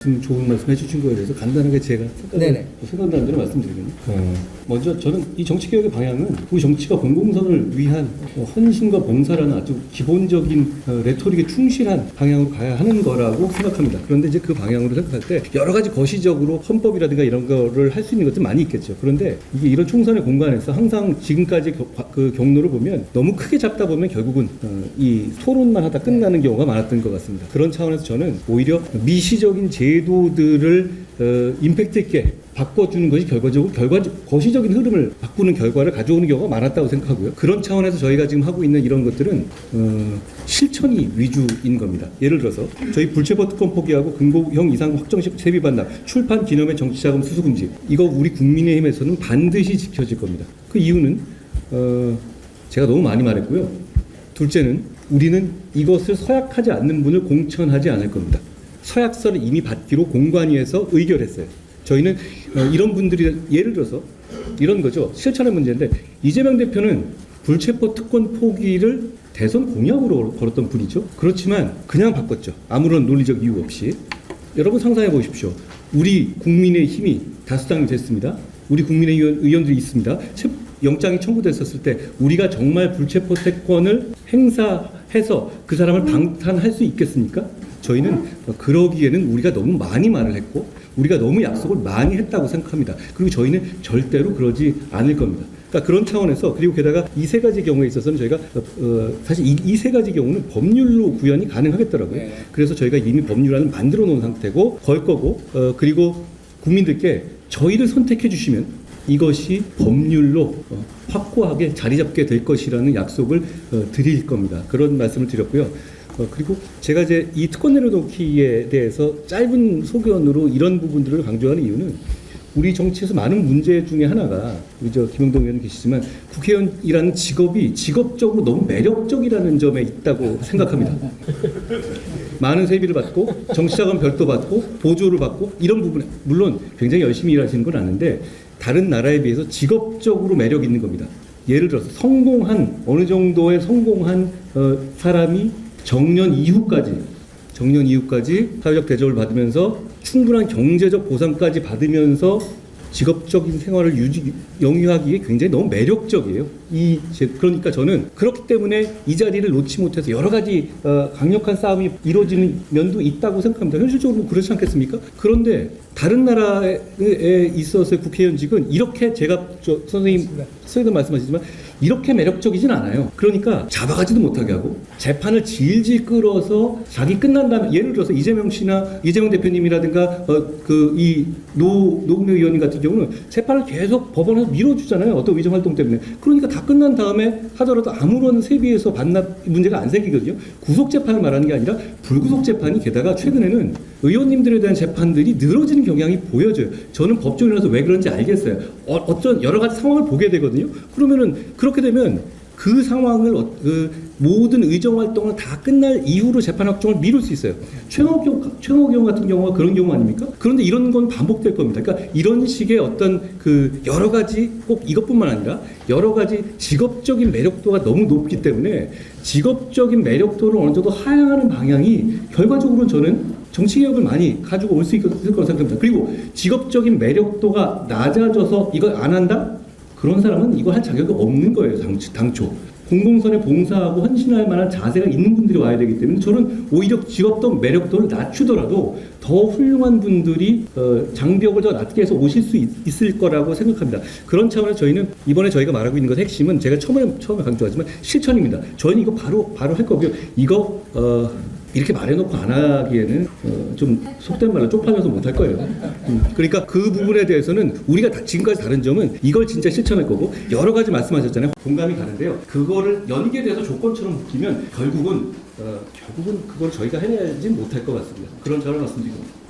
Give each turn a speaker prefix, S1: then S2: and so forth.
S1: 좋은 말씀 해주신 거에 대해서 간단하게 제가 생각나는 대로 말씀드리면요. 먼저 저는 이 정치개혁의 방향은 우리 정치가 공공선을 위한 헌신과 봉사라는 아주 기본적인 레토릭에 충실한 방향으로 가야 하는 거라고 생각합니다. 그런데 이제 그 방향으로 생각할 때 여러 가지 거시적으로 헌법이라든가 이런 거를 할 수 있는 것들 많이 있겠죠. 그런데 이게 이런 총선의 공간에서 항상 지금까지 그 경로를 보면 너무 크게 잡다 보면 결국은 이 토론만 하다 끝나는 경우가 많았던 것 같습니다. 그런 차원에서 저는 오히려 미시적인 제도들을 임팩트 있게 바꿔주는 것이 거시적인 흐름을 바꾸는 결과를 가져오는 경우가 많았다고 생각하고요. 그런 차원에서 저희가 지금 하고 있는 이런 것들은 실천이 위주인 겁니다. 예를 들어서 저희 불체포 특권 포기하고 금고형 이상 확정식 세비 반납, 출판 기념회 정치자금 수수 금지, 이거 우리 국민의힘에서는 반드시 지켜질 겁니다. 그 이유는 제가 너무 많이 말했고요. 둘째는 우리는 이것을 서약하지 않는 분을 공천하지 않을 겁니다. 서약서를 이미 받기로 공관위에서 의결했어요. 저희는 이런 분들이 예를 들어서 이런 거죠. 실천의 문제인데 이재명 대표는 불체포 특권 포기를 대선 공약으로 걸었던 분이죠. 그렇지만 그냥 바꿨죠. 아무런 논리적 이유 없이. 여러분 상상해 보십시오. 우리 국민의 힘이 다수당이 됐습니다. 우리 국민의 의원들이 있습니다. 영장이 청구됐었을 때 우리가 정말 불체포 특권을 행사해서 그 사람을 방탄할 수 있겠습니까? 저희는 그러기에는 우리가 너무 많이 말을 했고 우리가 너무 약속을 많이 했다고 생각합니다. 그리고 저희는 절대로 그러지 않을 겁니다. 그러니까 그런 차원에서, 그리고 게다가 이 세 가지 경우에 있어서는 저희가 사실 이 세 가지 경우는 법률로 구현이 가능하겠더라고요. 그래서 저희가 이미 법률안을 만들어 놓은 상태고 걸 거고, 그리고 국민들께 저희를 선택해 주시면 이것이 법률로 확고하게 자리 잡게 될 것이라는 약속을 드릴 겁니다. 그런 말씀을 드렸고요. 그리고 제가 이제 이 특권 내려놓기에 대해서 짧은 소견으로 이런 부분들을 강조하는 이유는 우리 정치에서 많은 문제 중에 하나가, 우리 김영동 의원님 계시지만 국회의원이라는 직업이 직업적으로 너무 매력적이라는 점에 있다고 생각합니다. 많은 세비를 받고 정치자금 별도 받고 보조를 받고 이런 부분에 물론 굉장히 열심히 일하시는 건 아는데 다른 나라에 비해서 직업적으로 매력 있는 겁니다. 예를 들어서 어느 정도의 성공한 사람이 정년 이후까지 사회적 대접을 받으면서 충분한 경제적 보상까지 받으면서 직업적인 생활을 영위하기에 굉장히 너무 매력적이에요. 그러니까 저는 그렇기 때문에 이 자리를 놓지 못해서 여러 가지 강력한 싸움이 이루어지는 면도 있다고 생각합니다. 현실적으로 그렇지 않겠습니까? 그런데 다른 나라에 있어서의 국회의원직은 이렇게 선생님도 말씀하시지만 이렇게 매력적이진 않아요. 그러니까 잡아가지도 못하게 하고 재판을 질질 끌어서 자기 끝난 다음에, 예를 들어서 이재명 대표님이라든가 이 노웅래 의원님 같은 경우는 재판을 계속 법원에서 밀어주잖아요. 어떤 위정 활동 때문에. 그러니까 다 끝난 다음에 하더라도 아무런 세비에서 반납 문제가 안 생기거든요. 구속 재판을 말하는 게 아니라 불구속 재판이, 게다가 최근에는 의원님들에 대한 재판들이 늘어지는 경향이 보여져요. 저는 법조인이라서 왜 그런지 알겠어요. 어떤 여러 가지 상황을 보게 되거든요. 그러면은 그렇게 되면 그 상황을 모든 의정 활동을 다 끝날 이후로 재판 확정을 미룰 수 있어요. 최영호 경우 같은 경우가 그런 경우 아닙니까? 그런데 이런 건 반복될 겁니다. 그러니까 이런 식의 어떤 여러 가지, 꼭 이것뿐만 아니라 여러 가지 직업적인 매력도가 너무 높기 때문에 직업적인 매력도를 어느 정도 하향하는 방향이 결과적으로는 저는 정치개혁을 많이 가지고 올 수 있을 거라고 생각합니다. 그리고 직업적인 매력도가 낮아져서 이걸 안 한다? 그런 사람은 이거 할 자격이 없는 거예요, 당초. 공공선에 봉사하고 헌신할 만한 자세가 있는 분들이 와야 되기 때문에 저는 오히려 직업도 매력도를 낮추더라도 더 훌륭한 분들이 장벽을 더 낮게 해서 오실 수 있을 거라고 생각합니다. 그런 차원에서 저희는 이번에 저희가 말하고 있는 것 핵심은 제가 처음에 강조하지만 실천입니다. 저희는 이거 바로 할 거고요. 이거 이렇게 말해놓고 안 하기에는 좀 속된 말로 쪽팔려서 못할 거예요. 그러니까 그 부분에 대해서는 우리가 지금까지 다른 점은 이걸 진짜 실천할 거고, 여러 가지 말씀하셨잖아요. 공감이 가는데요. 그거를 연계돼서 조건처럼 묶이면 결국은 그걸 저희가 해내지 못할 것 같습니다. 그런 점을 말씀드리고.